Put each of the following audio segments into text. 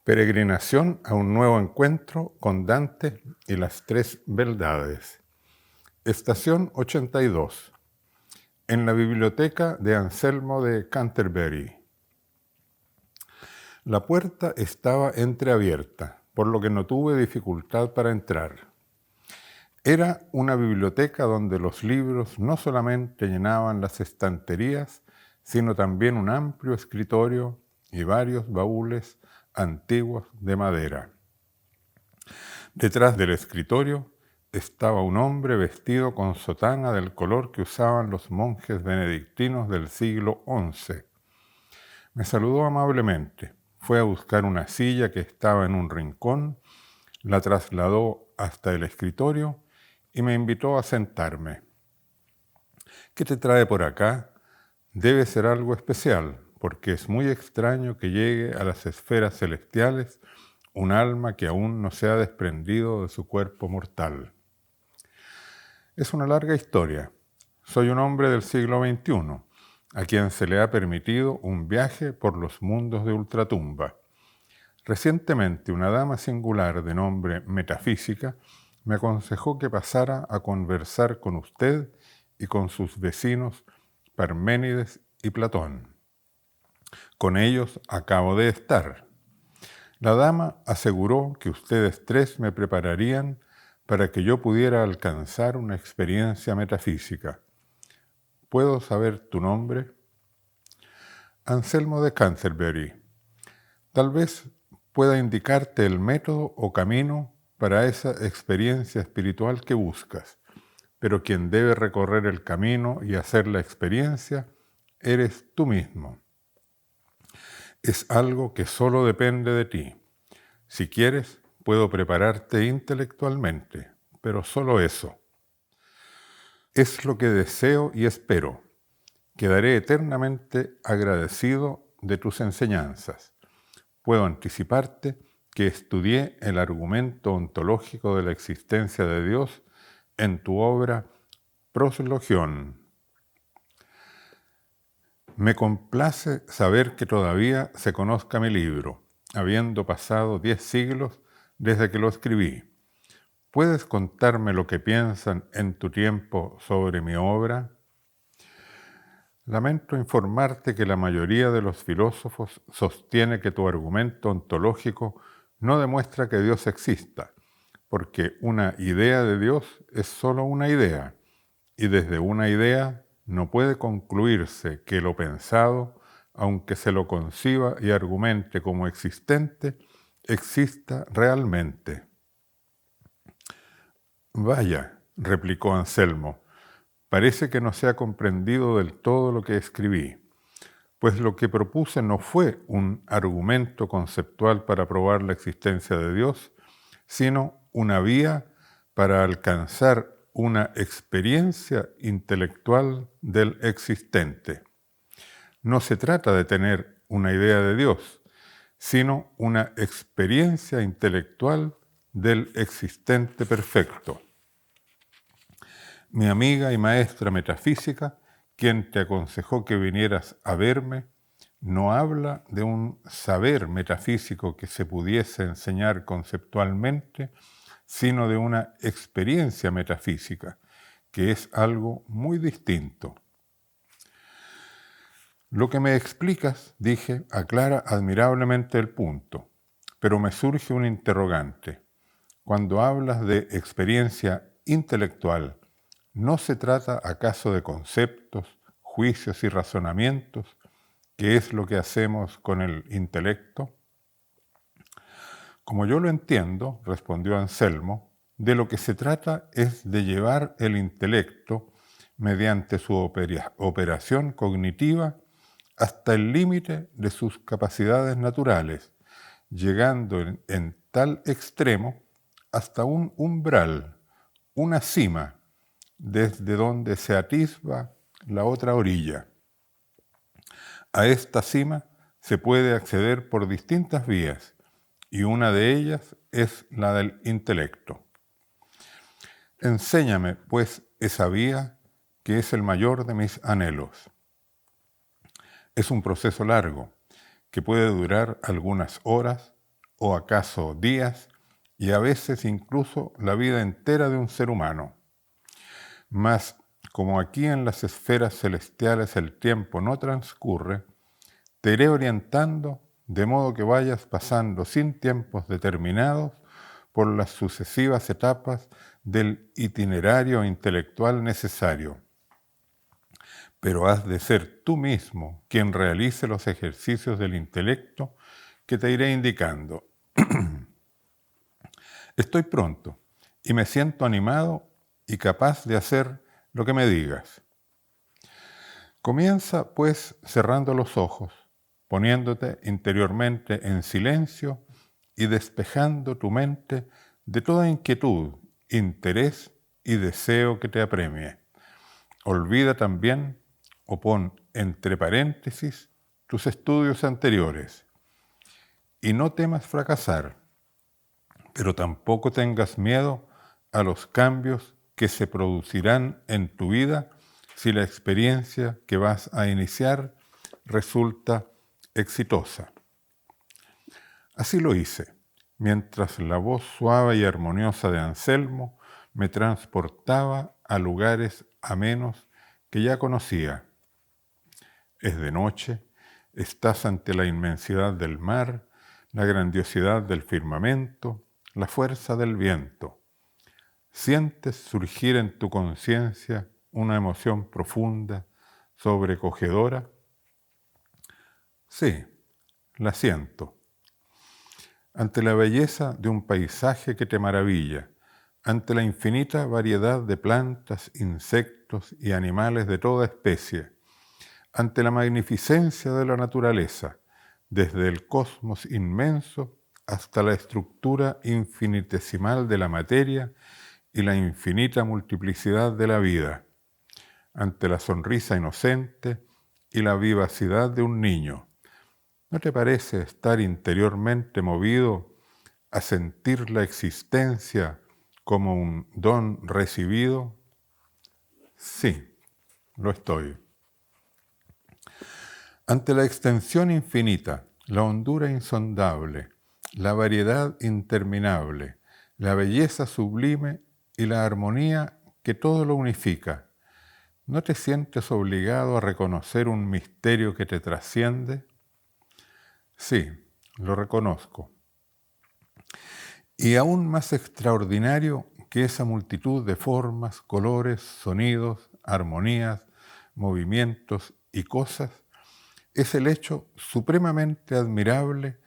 Peregrinación a un nuevo encuentro con Dante y las tres beldades. Estación 82. En la biblioteca de Anselmo de Canterbury. La puerta estaba entreabierta, por lo que no tuve dificultad para entrar. Era una biblioteca donde los libros no solamente llenaban las estanterías, sino también un amplio escritorio y varios baúles antiguos de madera. Detrás del escritorio estaba un hombre vestido con sotana del color que usaban los monjes benedictinos del siglo XI. Me saludó amablemente, fue a buscar una silla que estaba en un rincón, la trasladó hasta el escritorio y me invitó a sentarme. ¿Qué te trae por acá? Debe ser algo especial, porque es muy extraño que llegue a las esferas celestiales un alma que aún no se ha desprendido de su cuerpo mortal. Es una larga historia. Soy un hombre del siglo XXI, a quien se le ha permitido un viaje por los mundos de ultratumba. Recientemente, una dama singular de nombre Metafísica me aconsejó que pasara a conversar con usted y con sus vecinos Parménides y Platón. Con ellos acabo de estar. La dama aseguró que ustedes tres me prepararían para que yo pudiera alcanzar una experiencia metafísica. ¿Puedo saber tu nombre? Anselmo de Canterbury. Tal vez pueda indicarte el método o camino para esa experiencia espiritual que buscas, pero quien debe recorrer el camino y hacer la experiencia eres tú mismo. Es algo que solo depende de ti. Si quieres, puedo prepararte intelectualmente, pero solo eso. Es lo que deseo y espero. Quedaré eternamente agradecido de tus enseñanzas. Puedo anticiparte que estudié el argumento ontológico de la existencia de Dios en tu obra Proslogión. Me complace saber que todavía se conozca mi libro, habiendo pasado 10 siglos desde que lo escribí. ¿Puedes contarme lo que piensan en tu tiempo sobre mi obra? Lamento informarte que la mayoría de los filósofos sostiene que tu argumento ontológico no demuestra que Dios exista, porque una idea de Dios es solo una idea, y desde una idea no puede concluirse que lo pensado, aunque se lo conciba y argumente como existente, exista realmente. Vaya, replicó Anselmo, parece que no se ha comprendido del todo lo que escribí, pues lo que propuse no fue un argumento conceptual para probar la existencia de Dios, sino una vía para alcanzar una experiencia intelectual del existente. No se trata de tener una idea de Dios, sino una experiencia intelectual del existente perfecto. Mi amiga y maestra metafísica, quien te aconsejó que vinieras a verme, no habla de un saber metafísico que se pudiese enseñar conceptualmente, sino de una experiencia metafísica, que es algo muy distinto. Lo que me explicas, dije, aclara admirablemente el punto, pero me surge un interrogante. Cuando hablas de experiencia intelectual, ¿no se trata acaso de conceptos, juicios y razonamientos, que es lo que hacemos con el intelecto? Como yo lo entiendo, respondió Anselmo, de lo que se trata es de llevar el intelecto mediante su operación cognitiva hasta el límite de sus capacidades naturales, llegando en tal extremo hasta un umbral, una cima, desde donde se atisba la otra orilla. A esta cima se puede acceder por distintas vías, y una de ellas es la del intelecto. Enséñame, pues, esa vía que es el mayor de mis anhelos. Es un proceso largo, que puede durar algunas horas o acaso días, y a veces incluso la vida entera de un ser humano. Mas, como aquí en las esferas celestiales el tiempo no transcurre, te iré orientando de modo que vayas pasando sin tiempos determinados por las sucesivas etapas del itinerario intelectual necesario. Pero has de ser tú mismo quien realice los ejercicios del intelecto que te iré indicando. Estoy pronto y me siento animado y capaz de hacer lo que me digas. Comienza, pues, cerrando los ojos, poniéndote interiormente en silencio y despejando tu mente de toda inquietud, interés y deseo que te apremie. Olvida también o pon entre paréntesis tus estudios anteriores y no temas fracasar, pero tampoco tengas miedo a los cambios que se producirán en tu vida si la experiencia que vas a iniciar resulta exitosa. Así lo hice, mientras la voz suave y armoniosa de Anselmo me transportaba a lugares amenos que ya conocía. Es de noche, estás ante la inmensidad del mar, la grandiosidad del firmamento, la fuerza del viento. Sientes surgir en tu conciencia una emoción profunda, sobrecogedora. Sí, la siento. Ante la belleza de un paisaje que te maravilla, ante la infinita variedad de plantas, insectos y animales de toda especie, ante la magnificencia de la naturaleza, desde el cosmos inmenso hasta la estructura infinitesimal de la materia y la infinita multiplicidad de la vida, ante la sonrisa inocente y la vivacidad de un niño. ¿No te parece estar interiormente movido a sentir la existencia como un don recibido? Sí, lo estoy. Ante la extensión infinita, la hondura insondable, la variedad interminable, la belleza sublime y la armonía que todo lo unifica, ¿no te sientes obligado a reconocer un misterio que te trasciende? Sí, lo reconozco. Y aún más extraordinario que esa multitud de formas, colores, sonidos, armonías, movimientos y cosas, es el hecho supremamente admirable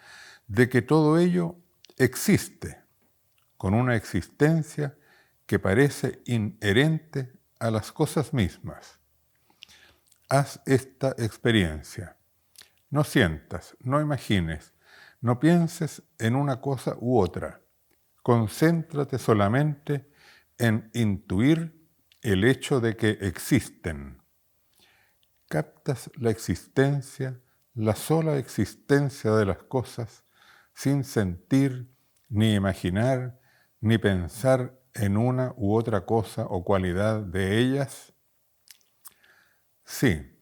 de que todo ello existe, con una existencia que parece inherente a las cosas mismas. Haz esta experiencia. No sientas, no imagines, no pienses en una cosa u otra. Concéntrate solamente en intuir el hecho de que existen. Captas la existencia, la sola existencia de las cosas, sin sentir, ni imaginar, ni pensar en una u otra cosa o cualidad de ellas. Sí,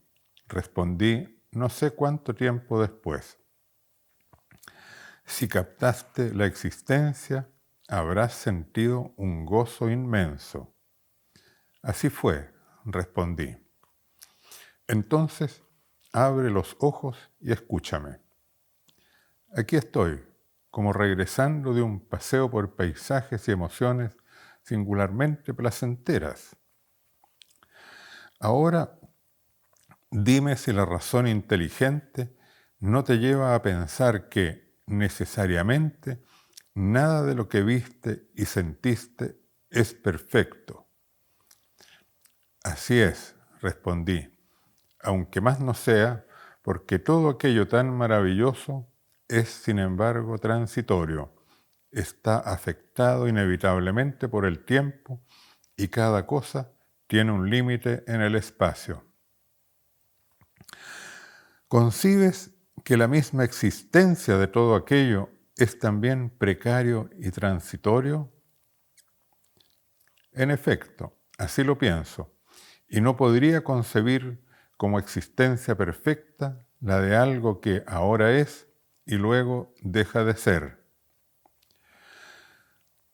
respondí no sé cuánto tiempo después. Si captaste la existencia, habrás sentido un gozo inmenso. Así fue, respondí. Entonces, abre los ojos y escúchame. Aquí estoy, como regresando de un paseo por paisajes y emociones singularmente placenteras. Ahora, dime si la razón inteligente no te lleva a pensar que, necesariamente, nada de lo que viste y sentiste es perfecto. Así es, respondí, aunque más no sea, porque todo aquello tan maravilloso es, sin embargo, transitorio, está afectado inevitablemente por el tiempo y cada cosa tiene un límite en el espacio. ¿Concibes que la misma existencia de todo aquello es también precario y transitorio? En efecto, así lo pienso, y no podría concebir como existencia perfecta la de algo que ahora es y luego deja de ser.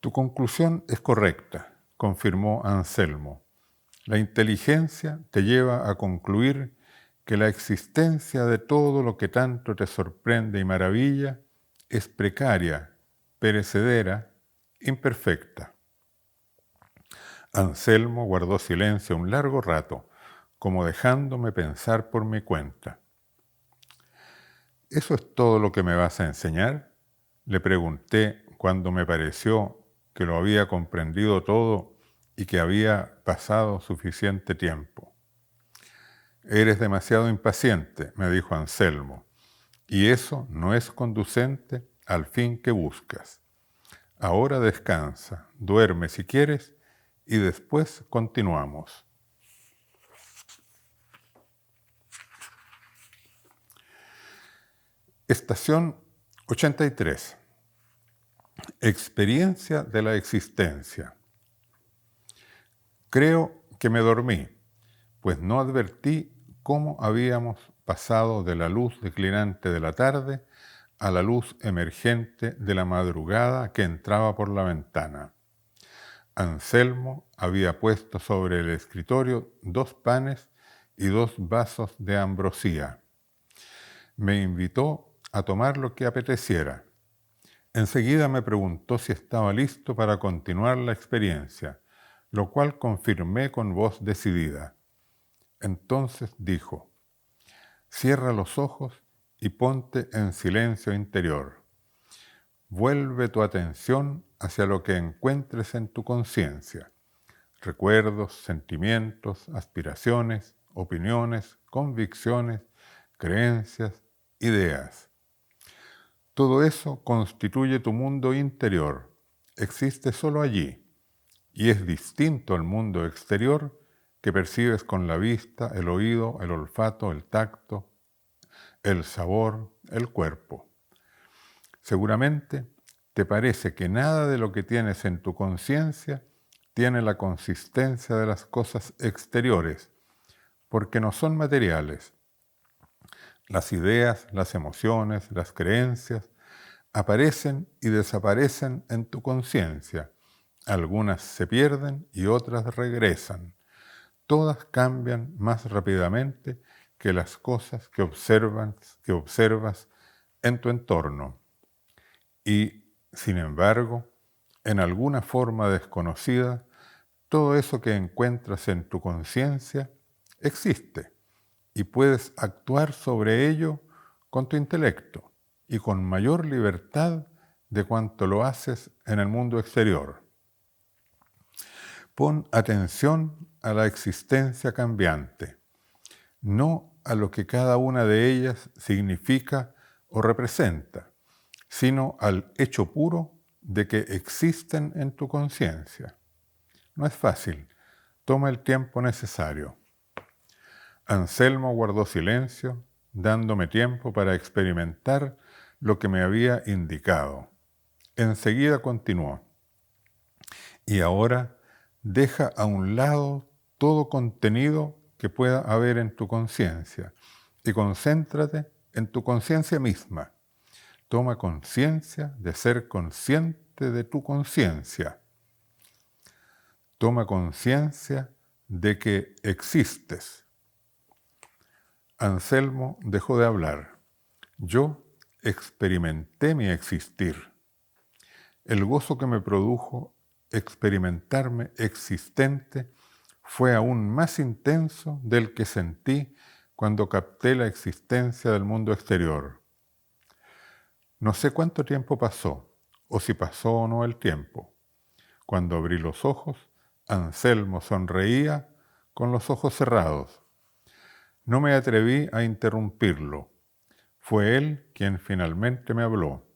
Tu conclusión es correcta, confirmó Anselmo. La inteligencia te lleva a concluir que la existencia de todo lo que tanto te sorprende y maravilla es precaria, perecedera, imperfecta. Anselmo guardó silencio un largo rato, como dejándome pensar por mi cuenta. ¿Eso es todo lo que me vas a enseñar?, le pregunté cuando me pareció que lo había comprendido todo y que había pasado suficiente tiempo. Eres demasiado impaciente, me dijo Anselmo, y eso no es conducente al fin que buscas. Ahora descansa, duerme si quieres, y después continuamos. Estación 83. Experiencia de la existencia. Creo que me dormí, pues no advertí cómo habíamos pasado de la luz declinante de la tarde a la luz emergente de la madrugada que entraba por la ventana. Anselmo había puesto sobre el escritorio 2 panes y 2 vasos de ambrosía. Me invitó a tomar lo que apeteciera. Enseguida me preguntó si estaba listo para continuar la experiencia, lo cual confirmé con voz decidida. Entonces dijo: cierra los ojos y ponte en silencio interior. Vuelve tu atención hacia lo que encuentres en tu conciencia: recuerdos, sentimientos, aspiraciones, opiniones, convicciones, creencias, ideas. Todo eso constituye tu mundo interior, existe solo allí, y es distinto al mundo exterior que percibes con la vista, el oído, el olfato, el tacto, el sabor, el cuerpo. Seguramente te parece que nada de lo que tienes en tu conciencia tiene la consistencia de las cosas exteriores, porque no son materiales. Las ideas, las emociones, las creencias aparecen y desaparecen en tu conciencia. Algunas se pierden y otras regresan. Todas cambian más rápidamente que las cosas que observas en tu entorno. Y, sin embargo, en alguna forma desconocida, todo eso que encuentras en tu conciencia existe y puedes actuar sobre ello con tu intelecto y con mayor libertad de cuanto lo haces en el mundo exterior. Pon atención a la existencia cambiante, no a lo que cada una de ellas significa o representa, sino al hecho puro de que existen en tu conciencia. No es fácil, toma el tiempo necesario. Anselmo guardó silencio, dándome tiempo para experimentar lo que me había indicado. Enseguida continuó: y ahora deja a un lado todo contenido que pueda haber en tu conciencia y concéntrate en tu conciencia misma. Toma conciencia de ser consciente de tu conciencia. Toma conciencia de que existes. Anselmo dejó de hablar. Yo experimenté mi existir. El gozo que me produjo experimentarme existente fue aún más intenso del que sentí cuando capté la existencia del mundo exterior. No sé cuánto tiempo pasó, o si pasó o no el tiempo. Cuando abrí los ojos, Anselmo sonreía con los ojos cerrados. No me atreví a interrumpirlo. Fue él quien finalmente me habló.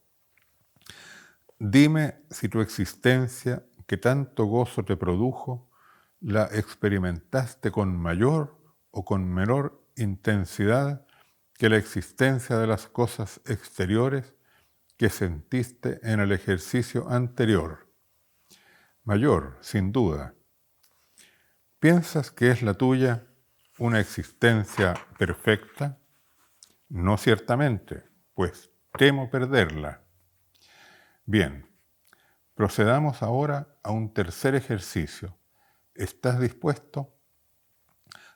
Dime si tu existencia, que tanto gozo te produjo, la experimentaste con mayor o con menor intensidad que la existencia de las cosas exteriores que sentiste en el ejercicio anterior. Mayor, sin duda. ¿Piensas que es la tuya una existencia perfecta? No ciertamente, pues temo perderla. Bien, Procedamos ahora a un tercer ejercicio. ¿Estás dispuesto?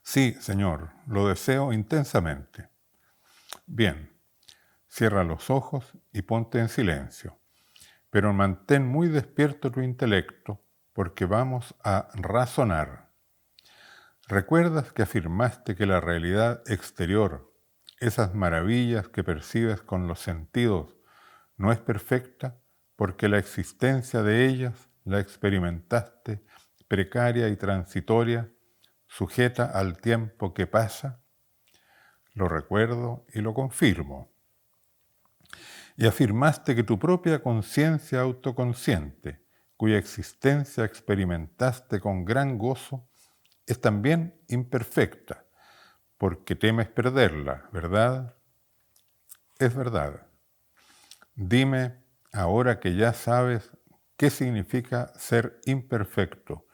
Sí, Señor, lo deseo intensamente. Bien, cierra los ojos y ponte en silencio, pero mantén muy despierto tu intelecto porque vamos a razonar. ¿Recuerdas que afirmaste que la realidad exterior, esas maravillas que percibes con los sentidos, no es perfecta porque la existencia de ellas la experimentaste precaria y transitoria, sujeta al tiempo que pasa? Lo recuerdo y lo confirmo. Y afirmaste que tu propia conciencia autoconsciente, cuya existencia experimentaste con gran gozo, es también imperfecta, porque temes perderla, ¿verdad? Es verdad. Dime, ahora que ya sabes qué significa ser imperfecto,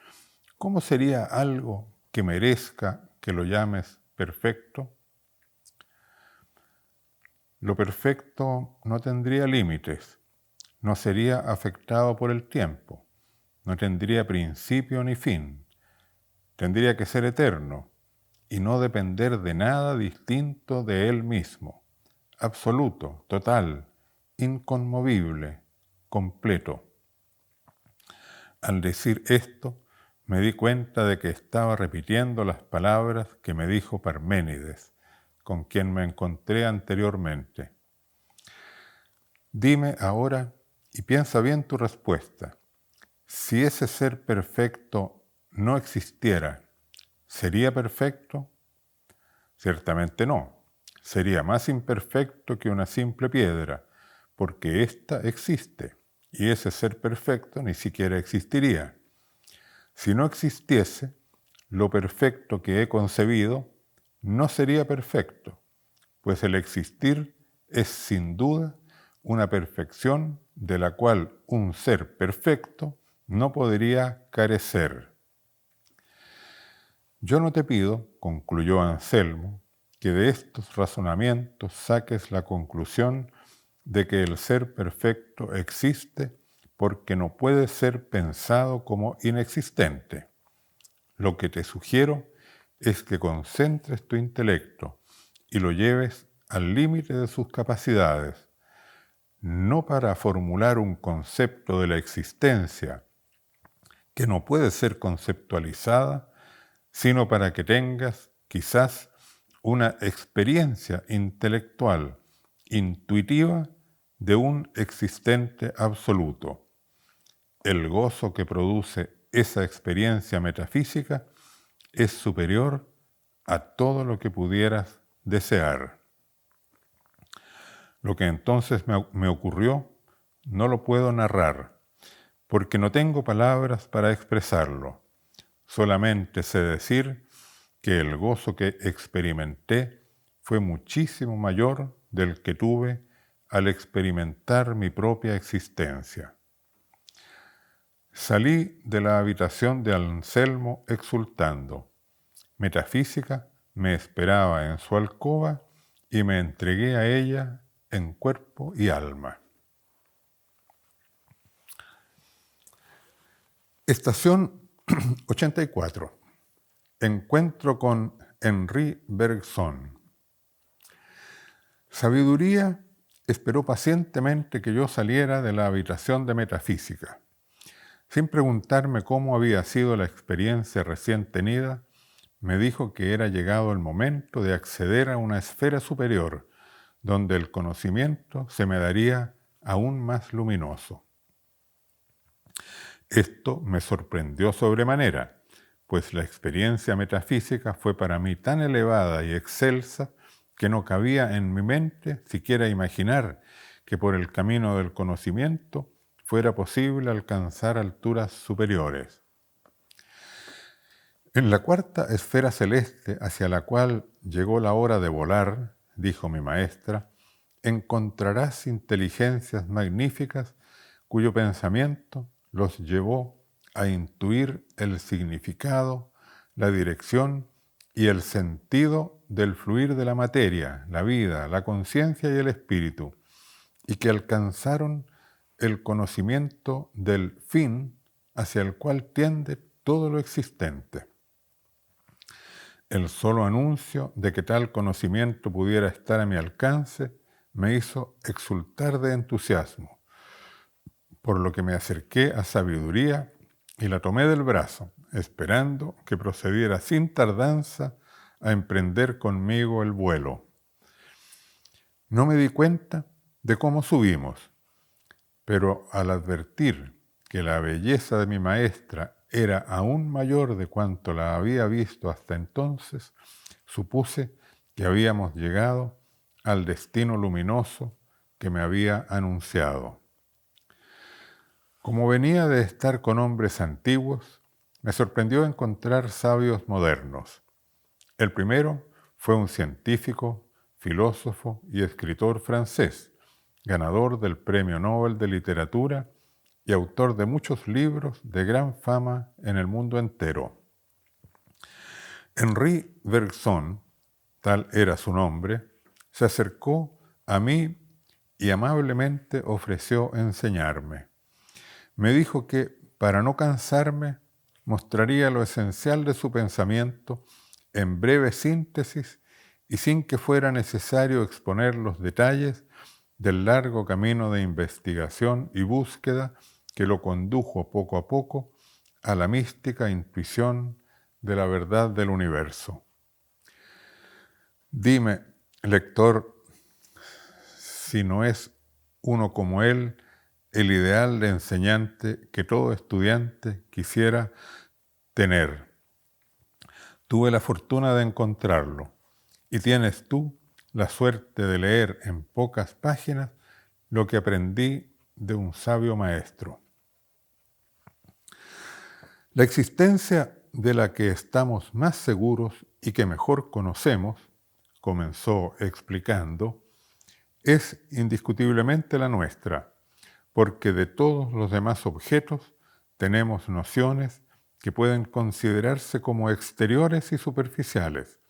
¿cómo sería algo que merezca que lo llames perfecto? Lo perfecto no tendría límites, no sería afectado por el tiempo, no tendría principio ni fin, tendría que ser eterno y no depender de nada distinto de él mismo, absoluto, total, inconmovible, completo. Al decir esto, me di cuenta de que estaba repitiendo las palabras que me dijo Parménides, con quien me encontré anteriormente. Dime ahora y piensa bien tu respuesta. Si ese ser perfecto no existiera, ¿sería perfecto? Ciertamente no. Sería más imperfecto que una simple piedra, porque ésta existe, y ese ser perfecto ni siquiera existiría. Si no existiese, lo perfecto que he concebido no sería perfecto, pues el existir es sin duda una perfección de la cual un ser perfecto no podría carecer. Yo no te pido, concluyó Anselmo, que de estos razonamientos saques la conclusión de que el ser perfecto existe porque no puede ser pensado como inexistente. Lo que te sugiero es que concentres tu intelecto y lo lleves al límite de sus capacidades, no para formular un concepto de la existencia que no puede ser conceptualizada, sino para que tengas quizás una experiencia intelectual, intuitiva, de un existente absoluto. El gozo que produce esa experiencia metafísica es superior a todo lo que pudieras desear. Lo que entonces me ocurrió no lo puedo narrar, porque no tengo palabras para expresarlo. Solamente sé decir que el gozo que experimenté fue muchísimo mayor del que tuve al experimentar mi propia existencia. Salí de la habitación de Anselmo exultando. Metafísica me esperaba en su alcoba y me entregué a ella en cuerpo y alma. Estación 84. Encuentro con Henri Bergson. Sabiduría esperó pacientemente que yo saliera de la habitación de metafísica. Sin preguntarme cómo había sido la experiencia recién tenida, me dijo que era llegado el momento de acceder a una esfera superior, donde el conocimiento se me daría aún más luminoso. Esto me sorprendió sobremanera, pues la experiencia metafísica fue para mí tan elevada y excelsa que no cabía en mi mente siquiera imaginar que por el camino del conocimiento fuera posible alcanzar alturas superiores. En la cuarta esfera celeste hacia la cual llegó la hora de volar, dijo mi maestra, encontrarás inteligencias magníficas cuyo pensamiento los llevó a intuir el significado, la dirección y el sentido del fluir de la materia, la vida, la conciencia y el espíritu, y que alcanzaron el conocimiento del fin hacia el cual tiende todo lo existente. El solo anuncio de que tal conocimiento pudiera estar a mi alcance me hizo exultar de entusiasmo, por lo que me acerqué a Sabiduría y la tomé del brazo, esperando que procediera sin tardanza a emprender conmigo el vuelo. No me di cuenta de cómo subimos, pero al advertir que la belleza de mi maestra era aún mayor de cuanto la había visto hasta entonces, supuse que habíamos llegado al destino luminoso que me había anunciado. Como venía de estar con hombres antiguos, me sorprendió encontrar sabios modernos. El primero fue un científico, filósofo y escritor francés, ganador del Premio Nobel de Literatura y autor de muchos libros de gran fama en el mundo entero. Henri Bergson, tal era su nombre, se acercó a mí y amablemente ofreció enseñarme. Me dijo que, para no cansarme, mostraría lo esencial de su pensamiento en breve síntesis y sin que fuera necesario exponer los detalles del largo camino de investigación y búsqueda que lo condujo poco a poco a la mística intuición de la verdad del universo. Dime, lector, si no es uno como él el ideal de enseñante que todo estudiante quisiera tener. Tuve la fortuna de encontrarlo y tienes tú la suerte de leer en pocas páginas lo que aprendí de un sabio maestro. La existencia de la que estamos más seguros y que mejor conocemos, comenzó explicando, es indiscutiblemente la nuestra, porque de todos los demás objetos tenemos nociones que pueden considerarse como exteriores y superficiales,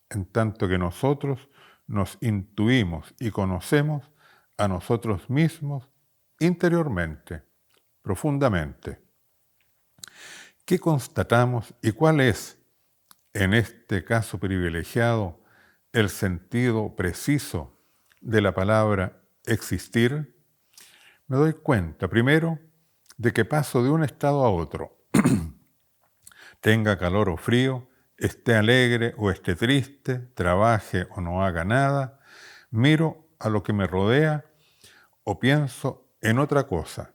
en tanto que nosotros nos intuimos y conocemos a nosotros mismos interiormente, profundamente. ¿Qué constatamos y cuál es, en este caso privilegiado, el sentido preciso de la palabra existir? Me doy cuenta, primero, de que paso de un estado a otro. Tenga calor o frío, esté alegre o esté triste, trabaje o no haga nada, miro a lo que me rodea o pienso en otra cosa.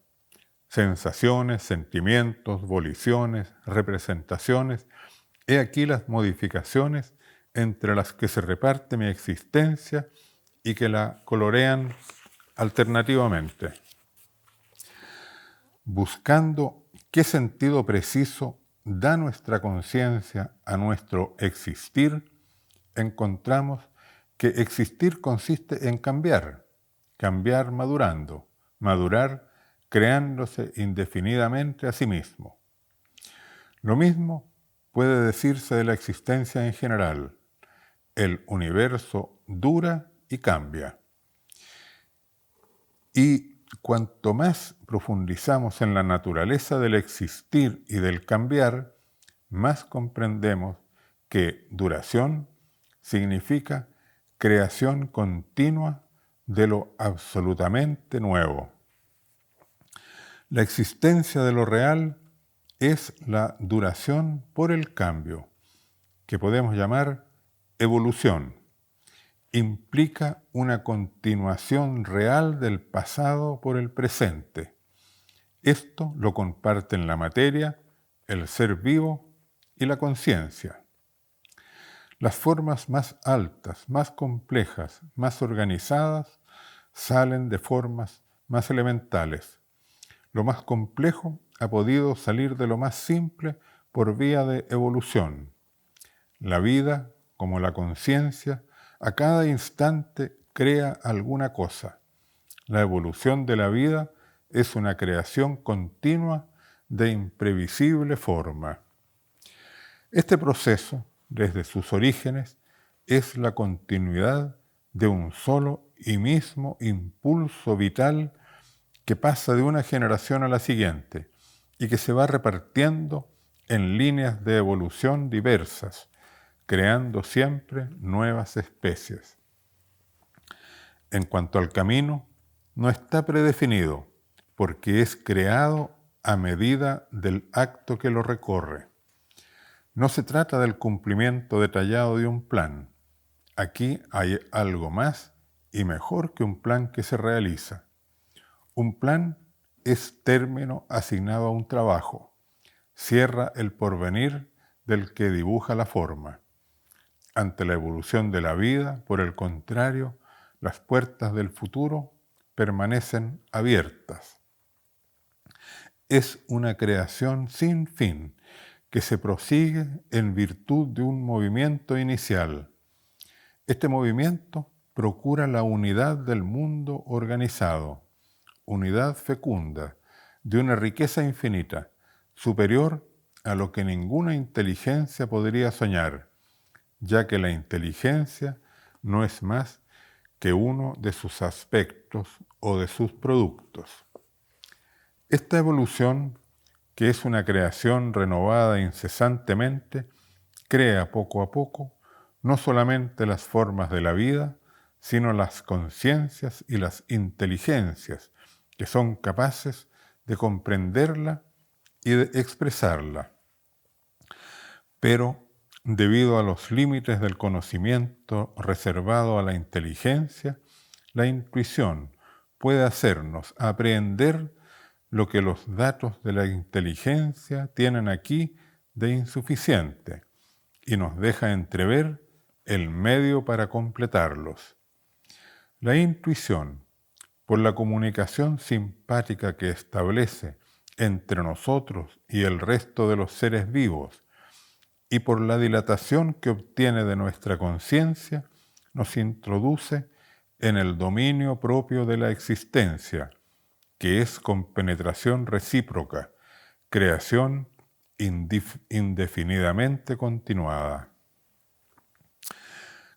Sensaciones, sentimientos, voliciones, representaciones. He aquí las modificaciones entre las que se reparte mi existencia y que la colorean alternativamente. Buscando qué sentido preciso da nuestra conciencia a nuestro existir, encontramos que existir consiste en cambiar, cambiar madurando, madurar creándose indefinidamente a sí mismo. Lo mismo puede decirse de la existencia en general. El universo dura y cambia. Y cuanto más profundizamos en la naturaleza del existir y del cambiar, más comprendemos que duración significa creación continua de lo absolutamente nuevo. La existencia de lo real es la duración por el cambio, que podemos llamar evolución. Implica una continuación real del pasado por el presente. Esto lo comparten la materia, el ser vivo y la conciencia. Las formas más altas, más complejas, más organizadas, salen de formas más elementales. Lo más complejo ha podido salir de lo más simple por vía de evolución. La vida, como la conciencia, a cada instante crea alguna cosa. La evolución de la vida es una creación continua de imprevisible forma. Este proceso, desde sus orígenes, es la continuidad de un solo y mismo impulso vital que pasa de una generación a la siguiente y que se va repartiendo en líneas de evolución diversas, creando siempre nuevas especies. En cuanto al camino, no está predefinido, porque es creado a medida del acto que lo recorre. No se trata del cumplimiento detallado de un plan. Aquí hay algo más y mejor que un plan que se realiza. Un plan es término asignado a un trabajo. Cierra el porvenir del que dibuja la forma. Ante la evolución de la vida, por el contrario, las puertas del futuro permanecen abiertas. Es una creación sin fin que se prosigue en virtud de un movimiento inicial. Este movimiento procura la unidad del mundo organizado, unidad fecunda, de una riqueza infinita, superior a lo que ninguna inteligencia podría soñar, ya que la inteligencia no es más que uno de sus aspectos o de sus productos. Esta evolución, que es una creación renovada incesantemente, crea poco a poco no solamente las formas de la vida, sino las conciencias y las inteligencias que son capaces de comprenderla y de expresarla. Pero, debido a los límites del conocimiento reservado a la inteligencia, la intuición puede hacernos aprehender lo que los datos de la inteligencia tienen aquí de insuficiente y nos deja entrever el medio para completarlos. La intuición, por la comunicación simpática que establece entre nosotros y el resto de los seres vivos, y por la dilatación que obtiene de nuestra conciencia, nos introduce en el dominio propio de la existencia, que es con penetración recíproca, creación indefinidamente continuada.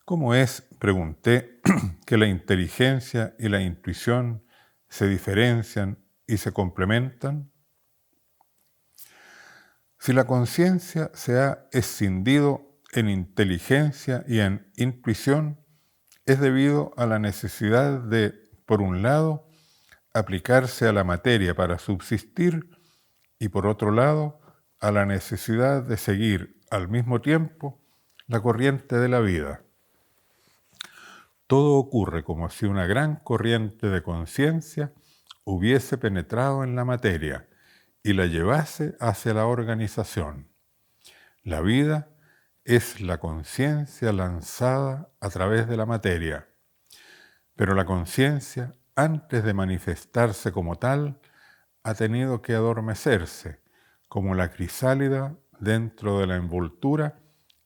¿Cómo es, pregunté, que la inteligencia y la intuición se diferencian y se complementan? Si la conciencia se ha escindido en inteligencia y en intuición, es debido a la necesidad de, por un lado, aplicarse a la materia para subsistir y, por otro lado, a la necesidad de seguir al mismo tiempo la corriente de la vida. Todo ocurre como si una gran corriente de conciencia hubiese penetrado en la materia y la llevase hacia la organización. La vida es la conciencia lanzada a través de la materia, pero la conciencia, antes de manifestarse como tal, ha tenido que adormecerse, como la crisálida dentro de la envoltura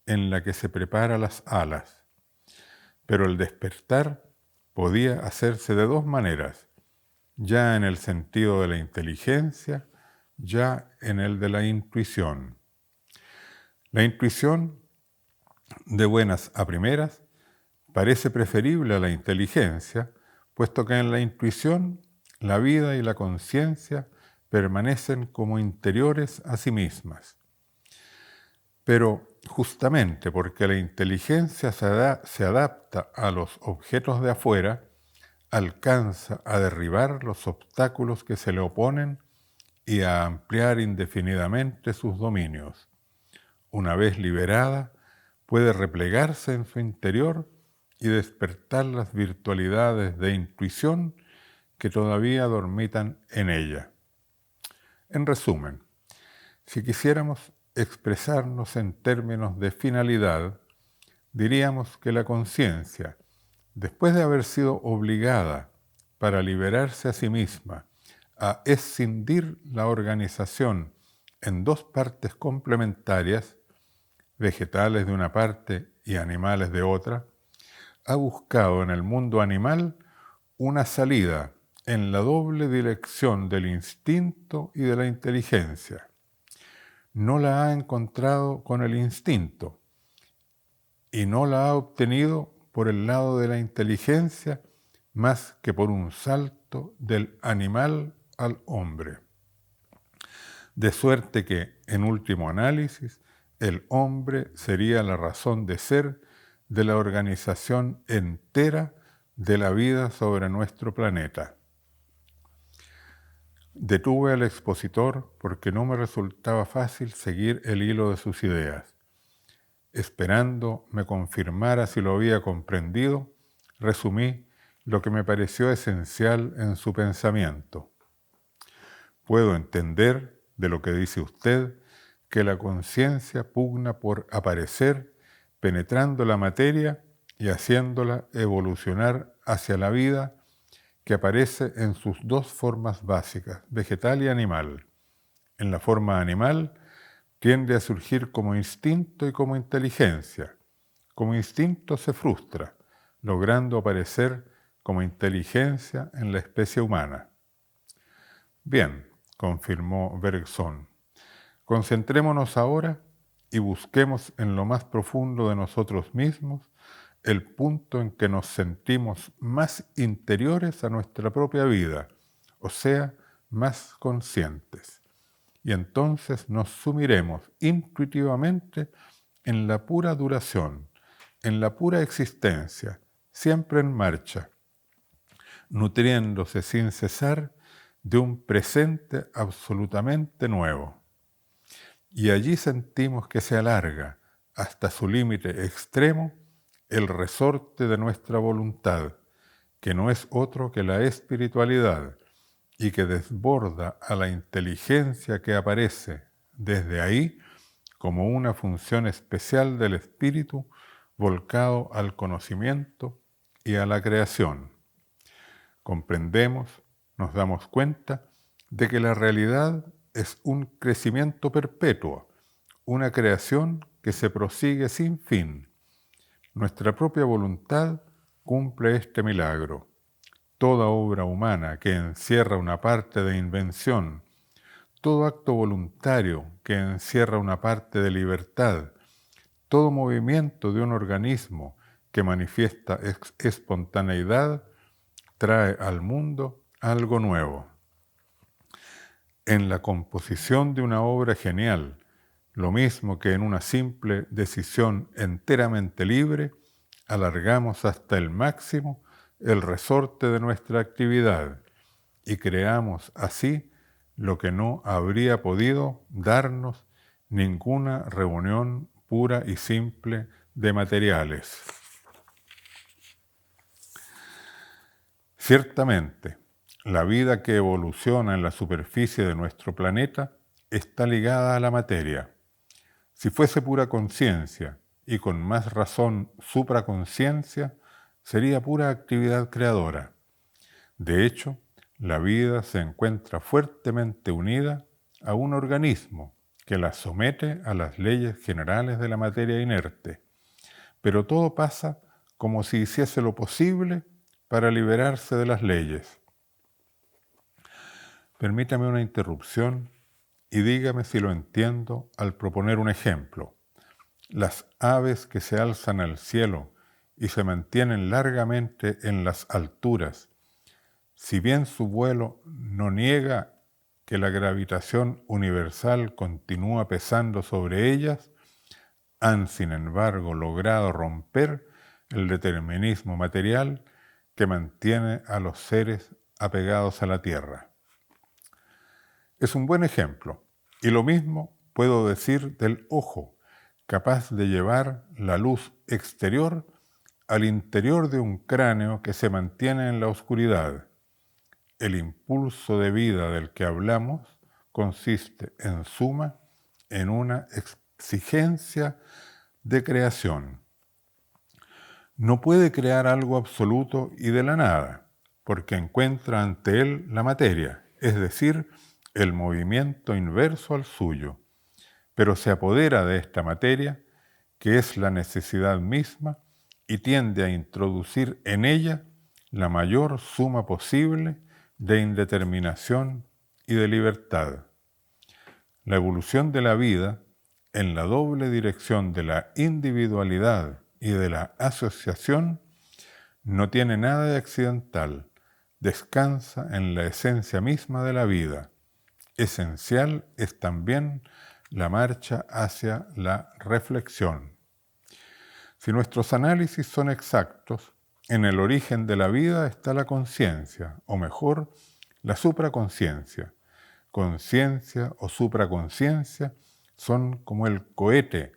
en la que se prepara las alas. Pero el despertar podía hacerse de dos maneras, ya en el sentido de la inteligencia, ya en el de la intuición. La intuición, de buenas a primeras, parece preferible a la inteligencia, puesto que en la intuición la vida y la conciencia permanecen como interiores a sí mismas. Pero justamente porque la inteligencia se adapta a los objetos de afuera, alcanza a derribar los obstáculos que se le oponen y a ampliar indefinidamente sus dominios. Una vez liberada, puede replegarse en su interior y despertar las virtualidades de intuición que todavía dormitan en ella. En resumen, si quisiéramos expresarnos en términos de finalidad, diríamos que la conciencia, después de haber sido obligada para liberarse a sí misma a escindir la organización en dos partes complementarias, vegetales de una parte y animales de otra, ha buscado en el mundo animal una salida en la doble dirección del instinto y de la inteligencia. No la ha encontrado con el instinto y no la ha obtenido por el lado de la inteligencia más que por un salto salto del animal al hombre. De suerte que, en último análisis, el hombre sería la razón de ser de la organización entera de la vida sobre nuestro planeta. Detuve al expositor porque no me resultaba fácil seguir el hilo de sus ideas. Esperando me confirmara si lo había comprendido, resumí lo que me pareció esencial en su pensamiento. Puedo entender, de lo que dice usted, que la conciencia pugna por aparecer, penetrando la materia y haciéndola evolucionar hacia la vida que aparece en sus dos formas básicas, vegetal y animal. En la forma animal tiende a surgir como instinto y como inteligencia. Como instinto se frustra, logrando aparecer como inteligencia en la especie humana. Bien, confirmó Bergson. Concentrémonos ahora y busquemos en lo más profundo de nosotros mismos el punto en que nos sentimos más interiores a nuestra propia vida, o sea, más conscientes. Y entonces nos sumiremos intuitivamente en la pura duración, en la pura existencia, siempre en marcha, nutriéndose sin cesar de un presente absolutamente nuevo. Y allí sentimos que se alarga hasta su límite extremo el resorte de nuestra voluntad, que no es otro que la espiritualidad, y que desborda a la inteligencia que aparece desde ahí como una función especial del espíritu volcado al conocimiento y a la creación. Comprendemos, nos damos cuenta de que la realidad es un crecimiento perpetuo, una creación que se prosigue sin fin. Nuestra propia voluntad cumple este milagro. Toda obra humana que encierra una parte de invención, todo acto voluntario que encierra una parte de libertad, todo movimiento de un organismo que manifiesta espontaneidad, trae al mundo algo nuevo. En la composición de una obra genial, lo mismo que en una simple decisión enteramente libre, alargamos hasta el máximo el resorte de nuestra actividad y creamos así lo que no habría podido darnos ninguna reunión pura y simple de materiales. Ciertamente, la vida que evoluciona en la superficie de nuestro planeta está ligada a la materia. Si fuese pura conciencia, y con más razón supraconciencia, sería pura actividad creadora. De hecho, la vida se encuentra fuertemente unida a un organismo que la somete a las leyes generales de la materia inerte. Pero todo pasa como si hiciese lo posible para liberarse de las leyes. Permítame una interrupción y dígame si lo entiendo al proponer un ejemplo. Las aves que se alzan al cielo y se mantienen largamente en las alturas, si bien su vuelo no niega que la gravitación universal continúa pesando sobre ellas, han sin embargo logrado romper el determinismo material que mantiene a los seres apegados a la tierra. Es un buen ejemplo, y lo mismo puedo decir del ojo, capaz de llevar la luz exterior al interior de un cráneo que se mantiene en la oscuridad. El impulso de vida del que hablamos consiste, en suma, en una exigencia de creación. No puede crear algo absoluto y de la nada, porque encuentra ante él la materia, es decir, el movimiento inverso al suyo, pero se apodera de esta materia, que es la necesidad misma, y tiende a introducir en ella la mayor suma posible de indeterminación y de libertad. La evolución de la vida, en la doble dirección de la individualidad y de la asociación, no tiene nada de accidental. descansa en la esencia misma de la vida. Esencial es también la marcha hacia la reflexión. Si nuestros análisis son exactos, en el origen de la vida está la conciencia, o mejor, la supraconciencia. Conciencia o supraconciencia son como el cohete,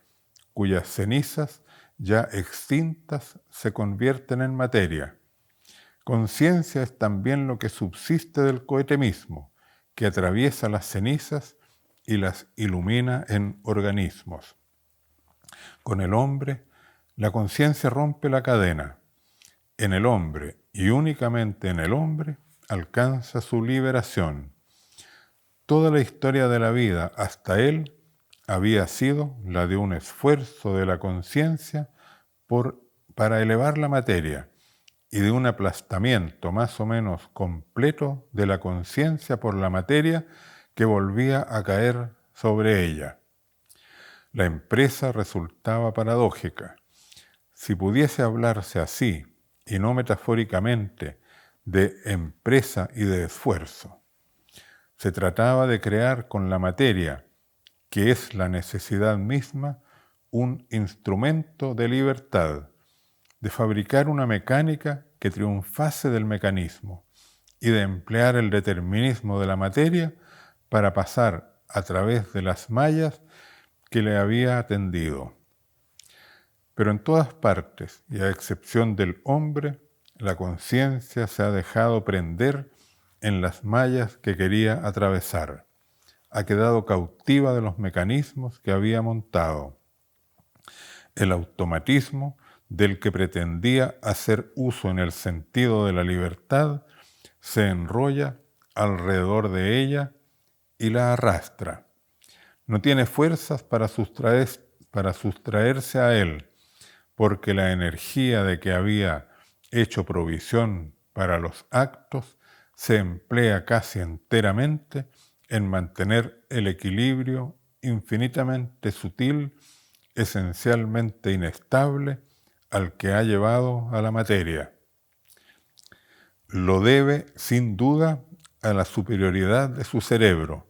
cuyas cenizas ya extintas se convierten en materia. Conciencia es también lo que subsiste del cohete mismo, que atraviesa las cenizas y las ilumina en organismos. Con el hombre, la conciencia rompe la cadena. En el hombre, y únicamente en el hombre, alcanza su liberación. Toda la historia de la vida hasta él había sido la de un esfuerzo de la conciencia para elevar la materia y de un aplastamiento más o menos completo de la conciencia por la materia que volvía a caer sobre ella. La empresa resultaba paradójica. Si pudiese hablarse así, y no metafóricamente, de empresa y de esfuerzo, se trataba de crear con la materia, que es la necesidad misma, un instrumento de libertad, de fabricar una mecánica que triunfase del mecanismo y de emplear el determinismo de la materia para pasar a través de las mallas que le había tendido. Pero en todas partes, y a excepción del hombre, la conciencia se ha dejado prender en las mallas que quería atravesar. Ha quedado cautiva de los mecanismos que había montado. El automatismo del que pretendía hacer uso en el sentido de la libertad se enrolla alrededor de ella y la arrastra. No tiene fuerzas para sustraerse a él, porque la energía de que había hecho provisión para los actos se emplea casi enteramente en mantener el equilibrio infinitamente sutil, esencialmente inestable, al que ha llevado a la materia. Lo debe, sin duda, a la superioridad de su cerebro,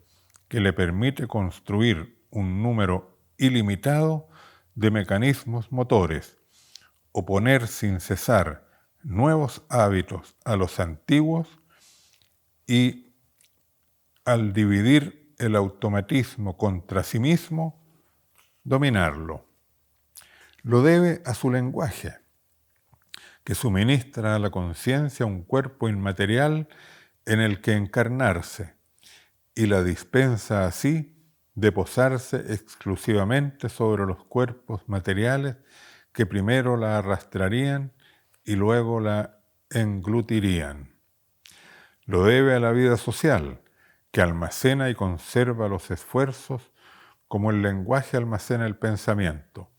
que le permite construir un número ilimitado de mecanismos motores, o poner sin cesar nuevos hábitos a los antiguos y, al dividir el automatismo contra sí mismo, dominarlo. Lo debe a su lenguaje, que suministra a la conciencia un cuerpo inmaterial en el que encarnarse y la dispensa así de posarse exclusivamente sobre los cuerpos materiales que primero la arrastrarían y luego la englutirían. Lo debe a la vida social, que almacena y conserva los esfuerzos como el lenguaje almacena el pensamiento.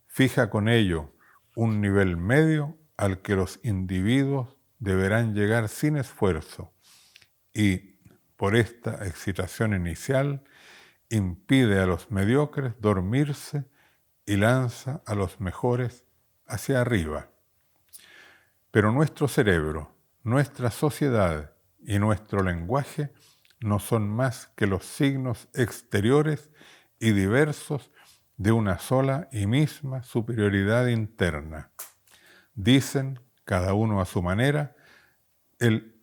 Fija con ello un nivel medio al que los individuos deberán llegar sin esfuerzo y, por esta excitación inicial, impide a los mediocres dormirse y lanza a los mejores hacia arriba. Pero nuestro cerebro, nuestra sociedad y nuestro lenguaje no son más que los signos exteriores y diversos de una sola y misma superioridad interna. Dicen, cada uno a su manera, el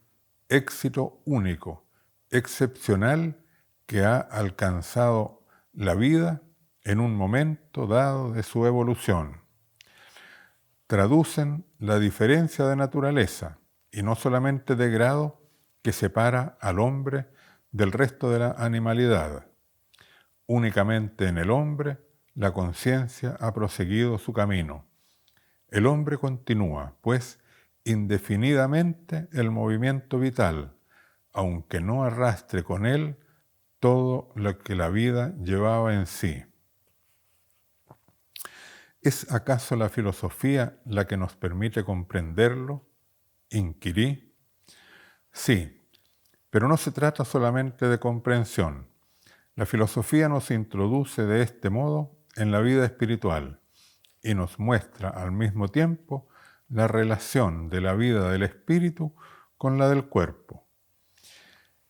éxito único, excepcional que ha alcanzado la vida en un momento dado de su evolución. Traducen la diferencia de naturaleza, y no solamente de grado, que separa al hombre del resto de la animalidad. Únicamente en el hombre la conciencia ha proseguido su camino. El hombre continúa, pues, indefinidamente el movimiento vital, aunque no arrastre con él todo lo que la vida llevaba en sí. ¿Es acaso la filosofía la que nos permite comprenderlo? Inquirí. Sí, pero no se trata solamente de comprensión. La filosofía nos introduce de este modo en la vida espiritual y nos muestra al mismo tiempo la relación de la vida del espíritu con la del cuerpo.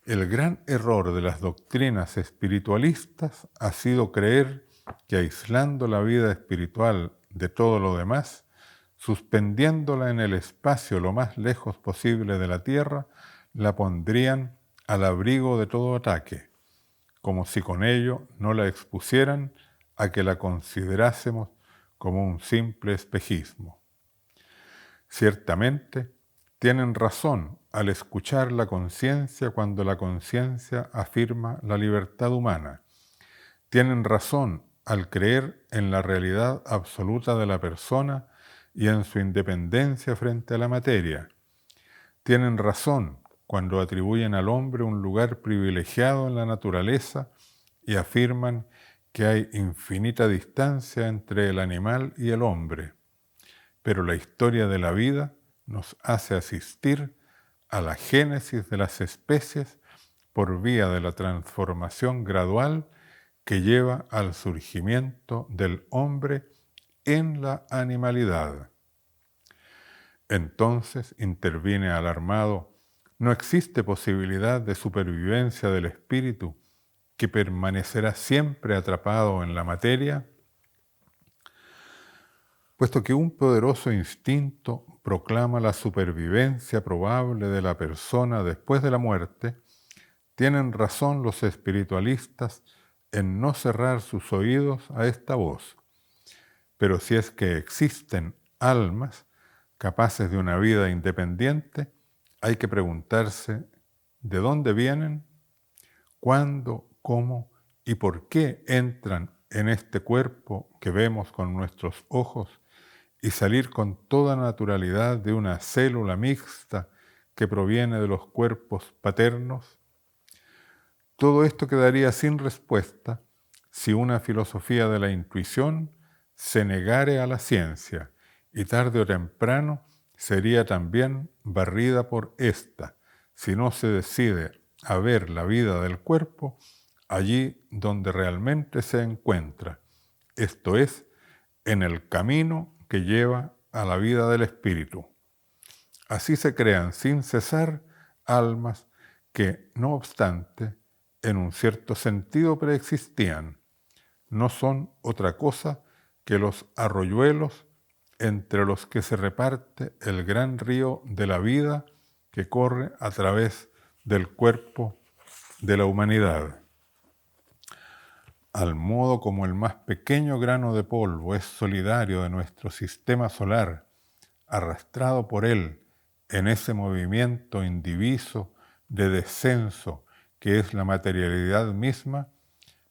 El gran error de las doctrinas espiritualistas ha sido creer que aislando la vida espiritual de todo lo demás, suspendiéndola en el espacio lo más lejos posible de la tierra, la pondrían al abrigo de todo ataque, como si con ello no la expusieran a que la considerásemos como un simple espejismo. Ciertamente, tienen razón al escuchar la conciencia cuando la conciencia afirma la libertad humana. Tienen razón al creer en la realidad absoluta de la persona y en su independencia frente a la materia. Tienen razón cuando atribuyen al hombre un lugar privilegiado en la naturaleza y afirman que hay infinita distancia entre el animal y el hombre. Pero la historia de la vida nos hace asistir a la génesis de las especies por vía de la transformación gradual que lleva al surgimiento del hombre en la animalidad. Entonces interviene alarmado: ¿no existe posibilidad de supervivencia del espíritu que permanecerá siempre atrapado en la materia? Puesto que un poderoso instinto proclama la supervivencia probable de la persona después de la muerte, tienen razón los espiritualistas en no cerrar sus oídos a esta voz. Pero si es que existen almas capaces de una vida independiente, hay que preguntarse de dónde vienen, cuándo, cómo y por qué entran en este cuerpo que vemos con nuestros ojos y salir con toda naturalidad de una célula mixta que proviene de los cuerpos paternos. Todo esto quedaría sin respuesta si una filosofía de la intuición se negare a la ciencia, y tarde o temprano sería también barrida por ésta, si no se decide a ver la vida del cuerpo allí donde realmente se encuentra, esto es, en el camino que lleva a la vida del espíritu. Así se crean sin cesar almas que, no obstante, en un cierto sentido preexistían. No son otra cosa que los arroyuelos entre los que se reparte el gran río de la vida que corre a través del cuerpo de la humanidad. Al modo como el más pequeño grano de polvo es solidario de nuestro sistema solar, arrastrado por él en ese movimiento indiviso de descenso que es la materialidad misma,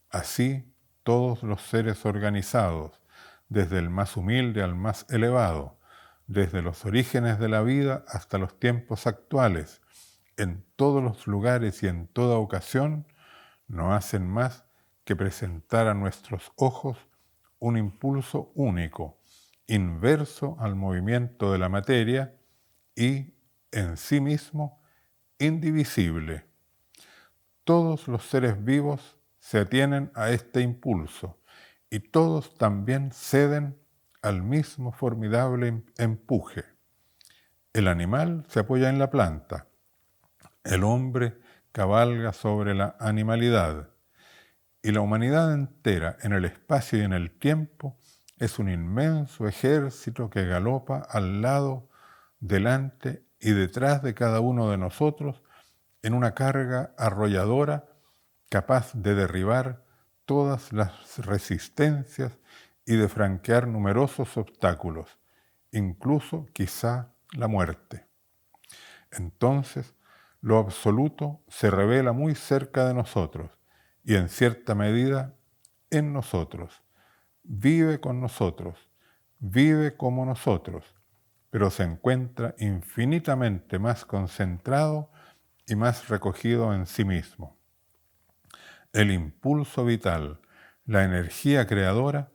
así todos los seres organizados, desde el más humilde al más elevado, desde los orígenes de la vida hasta los tiempos actuales, en todos los lugares y en toda ocasión, no hacen más que presentar a nuestros ojos un impulso único, inverso al movimiento de la materia y, en sí mismo, indivisible. Todos los seres vivos se atienen a este impulso y todos también ceden al mismo formidable empuje. El animal se apoya en la planta, el hombre cabalga sobre la animalidad, y la humanidad entera, en el espacio y en el tiempo, es un inmenso ejército que galopa al lado, delante y detrás de cada uno de nosotros en una carga arrolladora capaz de derribar todas las resistencias y de franquear numerosos obstáculos, incluso quizá la muerte. Entonces, lo absoluto se revela muy cerca de nosotros y en cierta medida en nosotros. Vive con nosotros, vive como nosotros, pero se encuentra infinitamente más concentrado y más recogido en sí mismo. El impulso vital, la energía creadora,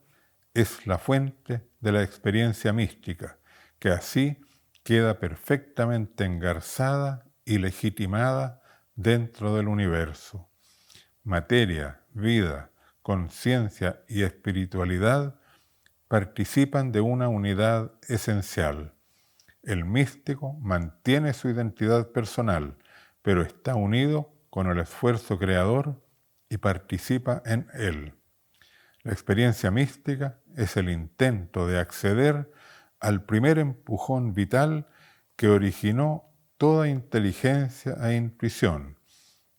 es la fuente de la experiencia mística, que así queda perfectamente engarzada y legitimada dentro del universo. Materia, vida, conciencia y espiritualidad participan de una unidad esencial. El místico mantiene su identidad personal, pero está unido con el esfuerzo creador y participa en él. La experiencia mística es el intento de acceder al primer empujón vital que originó toda inteligencia e intuición,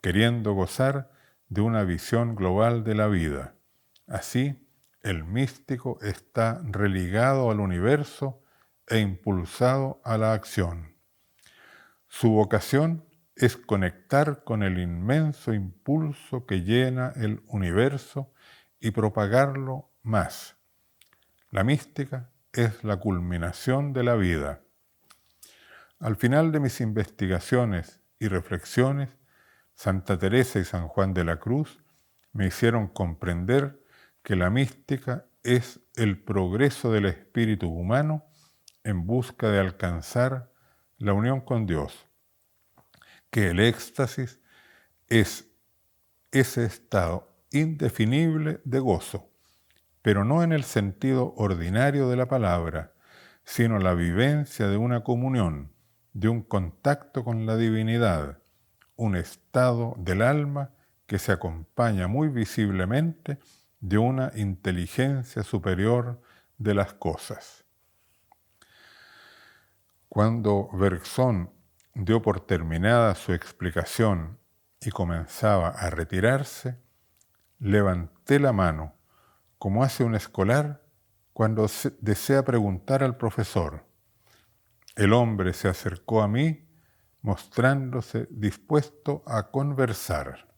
queriendo gozar de una visión global de la vida. Así, el místico está religado al universo e impulsado a la acción. Su vocación es conectar con el inmenso impulso que llena el universo y propagarlo más. La mística es la culminación de la vida. Al final de mis investigaciones y reflexiones, Santa Teresa y San Juan de la Cruz me hicieron comprender que la mística es el progreso del espíritu humano en busca de alcanzar la unión con Dios, que el éxtasis es ese estado indefinible de gozo, pero no en el sentido ordinario de la palabra, sino la vivencia de una comunión, de un contacto con la divinidad, un estado del alma que se acompaña muy visiblemente de una inteligencia superior de las cosas. Cuando Bergson dio por terminada su explicación y comenzaba a retirarse, levanté la mano, como hace un escolar cuando desea preguntar al profesor. El hombre se acercó a mí, mostrándose dispuesto a conversar.